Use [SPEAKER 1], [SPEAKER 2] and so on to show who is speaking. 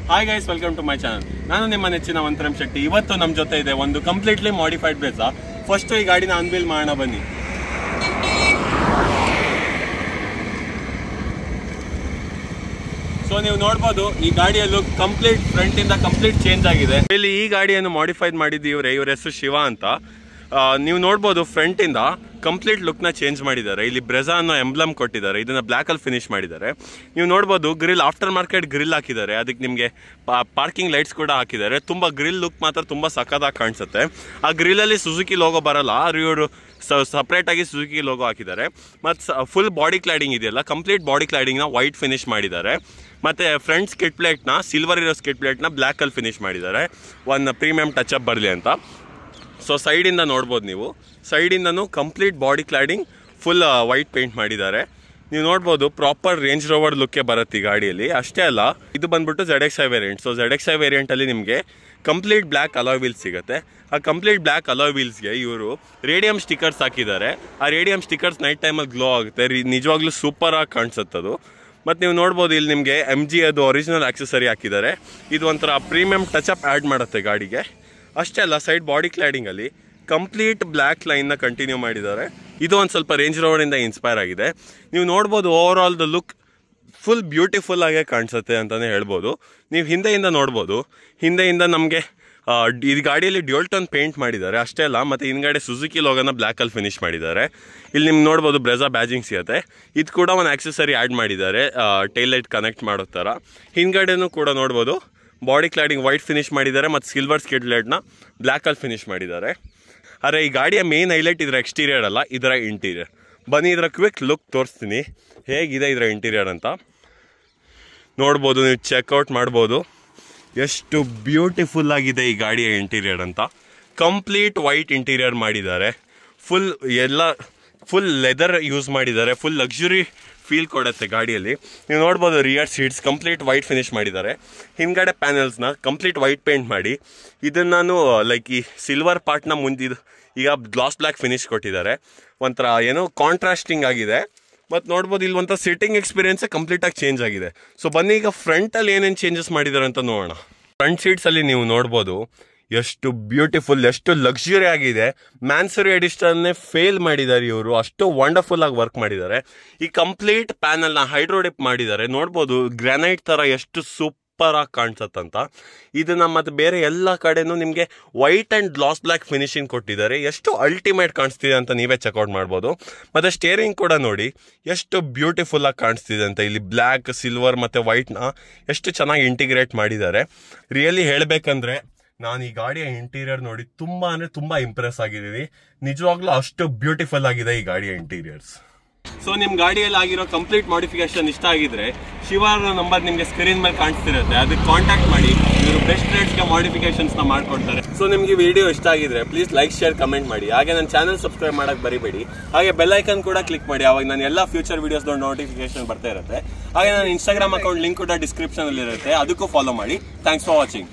[SPEAKER 1] Hi guys, welcome to my channel. ನಾನು ನಿಮ್ಮ ನೆಚ್ಚಿನ ವಂತರಂ ಶೆಟ್ಟಿ. ಇವತ್ತು ನಮ್ಮ ಜೊತೆ ಇದೆ ಒಂದು ಕಂಪ್ಲೀಟ್ಲಿ ಮಾಡಿಫೈಡ್ ಬ್ರೆಜಾ. ಫಸ್ಟ್ ಈ ಗಾಡಿನ ಅನ್ವೀಲ್ ಮಾಡೋಣ ಬನ್ನಿ. ಸೊ ನೀವು ನೋಡ್ಬೋದು ಈ ಗಾಡಿಯ ಲುಕ್ ಕಂಪ್ಲೀಟ್ ಫ್ರಂಟ್ ಇಂದ ಕಂಪ್ಲೀಟ್ ಚೇಂಜ್ ಆಗಿದೆ. ಇಲ್ಲಿ ಈ ಗಾಡಿಯನ್ನು ಮಾಡಿಫೈಡ್ ಮಾಡಿದ್ದು ಇವ್ರ ಹೆಸರು ಶಿವ ಅಂತ. ನೀವು ನೋಡ್ಬೋದು ಫ್ರಂಟ್ ಇಂದ ಕಂಪ್ಲೀಟ್ ಲುಕ್ ನ ಚೇಂಜ್ ಮಾಡಿದ್ದಾರೆ. ಇಲ್ಲಿ ಬ್ರೆಜಾ ಅನ್ನೋ ಎಂಬ್ಲಮ್ ಕೊಟ್ಟಿದ್ದಾರೆ, ಇದನ್ನ ಬ್ಲಾಕ್ ಅಲ್ಲಿ ಫಿನಿಶ್ ಮಾಡಿದ್ದಾರೆ. ನೀವು ನೋಡ್ಬೋದು ಗ್ರಿಲ್ ಆಫ್ಟರ್ ಮಾರ್ಕೆಟ್ ಗ್ರಿಲ್ ಹಾಕಿದ್ದಾರೆ, ಅದಕ್ಕೆ ನಿಮಗೆ ಪಾರ್ಕಿಂಗ್ ಲೈಟ್ಸ್ ಕೂಡ ಹಾಕಿದ್ದಾರೆ. ತುಂಬಾ ಗ್ರಿಲ್ ಲುಕ್ ಮಾತ್ರ ತುಂಬಾ ಸಖತ್ತಾಗಿ ಕಾಣಿಸುತ್ತೆ. ಆ ಗ್ರಿಲ್ ಅಲ್ಲಿ ಸುಜುಕಿ ಲೋಗೋ ಬರಲ್ಲ, ಇವರು ಸಪ್ರೇಟ್ ಆಗಿ ಸುಜುಕಿ ಲೋಗೋ ಹಾಕಿದ್ದಾರೆ. ಮತ್ತು ಫುಲ್ ಬಾಡಿ ಕ್ಲಾಡಿಂಗ್ ಇದೆಯಲ್ಲ, ಕಂಪ್ಲೀಟ್ ಬಾಡಿ ಕ್ಲಾಡಿಂಗ್ ನ ವೈಟ್ ಫಿನಿಶ್ ಮಾಡಿದ್ದಾರೆ. ಮತ್ತೆ ಫ್ರಂಟ್ ಸ್ಕಿಡ್ ಪ್ಲೇಟ್ ನ ಸಿಲ್ವರ್ ಇರೋ ಸ್ಕಿಡ್ ಪ್ಲೇಟ್ ನ ಬ್ಲಾಕ್ ಅಲ್ಲಿ ಫಿನಿಶ್ ಮಾಡಿದ್ದಾರೆ, ಒಂದು ಪ್ರೀಮಿಯಂ ಟಚ್ ಅಪ್ ಬರಲಿ ಅಂತ. ಸೊ ಸೈಡಿಂದ ನೋಡ್ಬೋದು ನೀವು, ಸೈಡಿಂದನೂ complete body cladding full white paint ಮಾಡಿದ್ದಾರೆ. ನೀವು ನೋಡ್ಬೋದು ಪ್ರಾಪರ್ ರೇಂಜ್ ರೋವರ್ ಲುಕ್ಕೆ ಬರುತ್ತೆ ಈ ಗಾಡಿಯಲ್ಲಿ. ಅಷ್ಟೇ ಅಲ್ಲ, ಇದು ಬಂದ್ಬಿಟ್ಟು ZXi variant. So ZXi variant ಅಲ್ಲಿ ನಿಮಗೆ ಕಂಪ್ಲೀಟ್ ಬ್ಲ್ಯಾಕ್ ಅಲಾಯ್ ವೀಲ್ಸ್ ಸಿಗುತ್ತೆ. ಆ ಕಂಪ್ಲೀಟ್ ಬ್ಲ್ಯಾಕ್ ಅಲಾಯ್ ವೀಲ್ಸ್ಗೆ ಇವರು ರೇಡಿಯಂ ಸ್ಟಿಕರ್ಸ್ ಹಾಕಿದ್ದಾರೆ. ಆ ರೇಡಿಯಂ ಸ್ಟಿಕರ್ಸ್ ನೈಟ್ ಟೈಮಲ್ಲಿ ಗ್ಲೋ ಆಗುತ್ತೆ, ನಿಜವಾಗ್ಲೂ ಸೂಪರ್ ಆಗಿ ಕಾಣಿಸುತ್ತದು. ಮತ್ತು ನೀವು ನೋಡ್ಬೋದು ಇಲ್ಲಿ ನಿಮಗೆ MG ಅದು ಒರಿಜಿನಲ್ ಆಕ್ಸೆಸರಿ ಹಾಕಿದ್ದಾರೆ. ಇದು ಒಂಥರ ಪ್ರೀಮಿಯಂ ಟಚ್ ಅಪ್ ಆ್ಯಡ್ ಮಾಡುತ್ತೆ ಗಾಡಿಗೆ. ಅಷ್ಟೇ ಅಲ್ಲ, ಸೈಡ್ ಬಾಡಿ ಕ್ಲಾಡಿಂಗಲ್ಲಿ ಕಂಪ್ಲೀಟ್ ಬ್ಲ್ಯಾಕ್ ಲೈನ್ನ ಕಂಟಿನ್ಯೂ ಮಾಡಿದ್ದಾರೆ. ಇದು ಒಂದು ಸ್ವಲ್ಪ ರೇಂಜ್ ರೋವರಿಂದ ಇನ್ಸ್ಪೈರ್ ಆಗಿದೆ. ನೀವು ನೋಡ್ಬೋದು over all the look full beautiful ಆಗೇ ಕಾಣಿಸುತ್ತೆ ಅಂತಲೇ ಹೇಳ್ಬೋದು. ನೀವು ಹಿಂದೆಯಿಂದ ನೋಡ್ಬೋದು, ಹಿಂದೆಯಿಂದ ನಮಗೆ ಈ ಗಾಡಿಯಲ್ಲಿ ಡ್ಯೂಯಲ್ ಟೋನ್ ಪೇಂಟ್ ಮಾಡಿದ್ದಾರೆ. ಅಷ್ಟೇ ಅಲ್ಲ, ಮತ್ತು ಹಿಂದ್ಗಡೆ ಸುಜುಕಿ ಲೋಗೋನ ಬ್ಲ್ಯಾಕಲ್ಲಿ ಫಿನಿಶ್ ಮಾಡಿದ್ದಾರೆ. ಇಲ್ಲಿ ನಿಮ್ಗೆ ನೋಡ್ಬೋದು ಬ್ರೆಜಾ ಬ್ಯಾಜಿಂಗ್ ಸಿಗುತ್ತೆ. ಇದು ಕೂಡ ಒಂದು ಆಕ್ಸೆಸರಿ ಆ್ಯಡ್ ಮಾಡಿದ್ದಾರೆ, ಟೈಲ್ ಲೈಟ್ ಕನೆಕ್ಟ್ ಮಾಡೋ ಥರ. ಹಿಂದ್ಗಡೆನೂ ಕೂಡ ನೋಡ್ಬೋದು ಬಾಡಿ ಕ್ಲಾಡಿಂಗ್ ವೈಟ್ ಫಿನಿಶ್ ಮಾಡಿದ್ದಾರೆ, ಮತ್ತು ಸಿಲ್ವರ್ ಸ್ಕಿಡ್ ಲೈಟ್ನ ಬ್ಲ್ಯಾಕಲ್ಲಿ ಫಿನಿಶ್ ಮಾಡಿದ್ದಾರೆ. ಆದರೆ ಈ ಗಾಡಿಯ ಮೇನ್ ಹೈಲೈಟ್ ಇದರ ಎಕ್ಸ್ಟೀರಿಯರ್ ಅಲ್ಲ, ಇದರ ಇಂಟೀರಿಯರ್. ಬನ್ನಿ ಇದರ ಕ್ವಿಕ್ ಲುಕ್ ತೋರಿಸ್ತೀನಿ ಹೇಗಿದೆ ಇದರ ಇಂಟೀರಿಯರ್ ಅಂತ. ನೋಡ್ಬೋದು, ನೀವು ಚೆಕ್ಔಟ್ ಮಾಡ್ಬೋದು ಎಷ್ಟು ಬ್ಯೂಟಿಫುಲ್ ಆಗಿದೆ ಈ ಗಾಡಿಯ ಇಂಟೀರಿಯರ್ ಅಂತ. ಕಂಪ್ಲೀಟ್ ವೈಟ್ ಇಂಟೀರಿಯರ್ ಮಾಡಿದ್ದಾರೆ. ಫುಲ್ ಲೆದರ್ ಯೂಸ್ ಮಾಡಿದ್ದಾರೆ, ಫುಲ್ ಲಕ್ಸುರಿ ಫೀಲ್ ಕೊಡುತ್ತೆ ಗಾಡಿಯಲ್ಲಿ. ನೀವು ನೋಡ್ಬೋದು rear seats complete white finish ಮಾಡಿದ್ದಾರೆ. ಹಿಂದ್ಗಡೆ ಪ್ಯಾನಲ್ಸ್ನ ಕಂಪ್ಲೀಟ್ ವೈಟ್ ಪೇಂಟ್ ಮಾಡಿ ಇದನ್ನು ಲೈಕ್ ಈ ಸಿಲ್ವರ್ ಪಾರ್ಟ್ನ ಮುಂದಿದ್ದು ಈಗ ಗ್ಲಾಸ್ ಬ್ಲ್ಯಾಕ್ ಫಿನಿಶ್ ಕೊಟ್ಟಿದ್ದಾರೆ. ಒಂಥರ ಏನೋ ಕಾಂಟ್ರಾಸ್ಟಿಂಗ್ ಆಗಿದೆ. ಮತ್ತು ನೋಡ್ಬೋದು ಇಲ್ಲಿ ಒಂಥರ ಸಿಟ್ಟಿಂಗ್ ಎಕ್ಸ್ಪೀರಿಯನ್ಸೇ ಕಂಪ್ಲೀಟಾಗಿ ಚೇಂಜ್ ಆಗಿದೆ. ಸೊ ಬನ್ನಿ ಈಗ ಫ್ರಂಟಲ್ಲಿ ಏನೇನು ಚೇಂಜಸ್ ಮಾಡಿದ್ದಾರೆ ಅಂತ ನೋಡೋಣ. ಫ್ರಂಟ್ ಸೀಟ್ಸಲ್ಲಿ ನೀವು ನೋಡ್ಬೋದು ಎಷ್ಟು ಬ್ಯೂಟಿಫುಲ್, ಎಷ್ಟು ಲಕ್ಸುರಿ ಆಗಿದೆ. ಮ್ಯಾನ್ಸರಿ ಎಡಿಷನ್ನೇ ಫೇಲ್ ಮಾಡಿದ್ದಾರೆ ಇವರು, ಅಷ್ಟು ವಂಡರ್ಫುಲ್ ಆಗಿ ವರ್ಕ್ ಮಾಡಿದ್ದಾರೆ. ಈ ಕಂಪ್ಲೀಟ್ ಪ್ಯಾನಲ್ನ ಹೈಡ್ರೋಡಿಪ್ ಮಾಡಿದ್ದಾರೆ. ನೋಡ್ಬೋದು ಗ್ರಾನೈಟ್ ಥರ ಎಷ್ಟು ಸೂಪರ್ ಆಗಿ ಕಾಣಿಸುತ್ತಂತ. ಇದನ್ನ ಮತ್ತು ಬೇರೆ ಎಲ್ಲ ಕಡೆನೂ ನಿಮಗೆ white and glass black finishing ಕೊಟ್ಟಿದ್ದಾರೆ. ಎಷ್ಟು ಅಲ್ಟಿಮೇಟ್ ಕಾಣಿಸ್ತಿದೆ ಅಂತ ನೀವೇ ಚೆಕ್ಔಟ್ ಮಾಡ್ಬೋದು. ಮತ್ತು ಸ್ಟೇರಿಂಗ್ ಕೂಡ ನೋಡಿ ಎಷ್ಟು ಬ್ಯೂಟಿಫುಲ್ ಆಗಿ ಕಾಣಿಸ್ತಿದೆ ಅಂತ. ಇಲ್ಲಿ ಬ್ಲ್ಯಾಕ್, ಸಿಲ್ವರ್ ಮತ್ತು ವೈಟ್ನ ಎಷ್ಟು ಚೆನ್ನಾಗಿ ಇಂಟಿಗ್ರೇಟ್ ಮಾಡಿದ್ದಾರೆ. ರಿಯಲಿ ಹೇಳಬೇಕಂದ್ರೆ ನಾನು ಈ ಗಾಡಿಯ ಇಂಟೀರಿಯರ್ ನೋಡಿ ತುಂಬಾ ಅಂದ್ರೆ ತುಂಬಾ ಇಂಪ್ರೆಸ್ ಆಗಿದ್ದೀನಿ. ನಿಜವಾಗ್ಲೂ ಅಷ್ಟು ಬ್ಯೂಟಿಫುಲ್ ಆಗಿದೆ ಈ ಗಾಡಿಯ ಇಂಟೀರಿಯರ್ಸ್. ಸೊ ನಿಮ್ ಗಾಡಿಯಲ್ಲಿ ಆಗಿರೋ ಕಂಪ್ಲೀಟ್ ಮಾಡಿಫಿಕೇಶನ್ ಇಷ್ಟ ಆಗಿದ್ರೆ ಶಿವಾರ ನಂಬರ್ ನಿಮ್ಗೆ ಸ್ಕ್ರೀನ್ ಮೇಲೆ ಕಾಣಿಸ್ತಿರುತ್ತೆ, ಅದಕ್ಕೆ ಕಾಂಟ್ಯಾಕ್ಟ್ ಮಾಡಿ. ಇವರು ಬೆಸ್ಟ್ ರೇಟ್ಸ್ಗೆ ಮಾಡಿಫಿಕೇಶನ್ಸ್ ನ ಮಾಡ್ಕೊಡ್ತಾರೆ. ಸೊ ನಿಮ್ಗೆ ವಿಡಿಯೋ ಇಷ್ಟ ಆಗಿದ್ರೆ ಪ್ಲೀಸ್ ಲೈಕ್, ಶೇರ್, ಕಮೆಂಟ್ ಮಾಡಿ. ಹಾಗೆ ನನ್ನ ಚಾನಲ್ ಸಬ್ಸ್ಕ್ರೈಬ್ ಮಾಡಕ್ ಬರಿಬೇಡಿ. ಹಾಗೆ ಬೆಲ್ ಐಕನ್ ಕೂಡ ಕ್ಲಿಕ್ ಮಾಡಿ, ಅವಾಗ ನಾನು ಎಲ್ಲ ಫ್ಯೂಚರ್ ವಿಡಿಯೋಸ್ ನೋಟಿಫಿಕೇಶನ್ ಬರ್ತಾ ಇರುತ್ತೆ. ಹಾಗೆ ನನ್ನ ಇನ್ಸ್ಟಾಗ್ರಾಮ್ ಅಕೌಂಟ್ ಲಿಂಕ್ ಕೂಡ ಡಿಸ್ಕ್ರಿಪ್ಷನ್ ಅಲ್ಲಿ ಇರುತ್ತೆ, ಅದಕ್ಕೂ ಫಾಲೋ ಮಾಡಿ. Thanks for watching.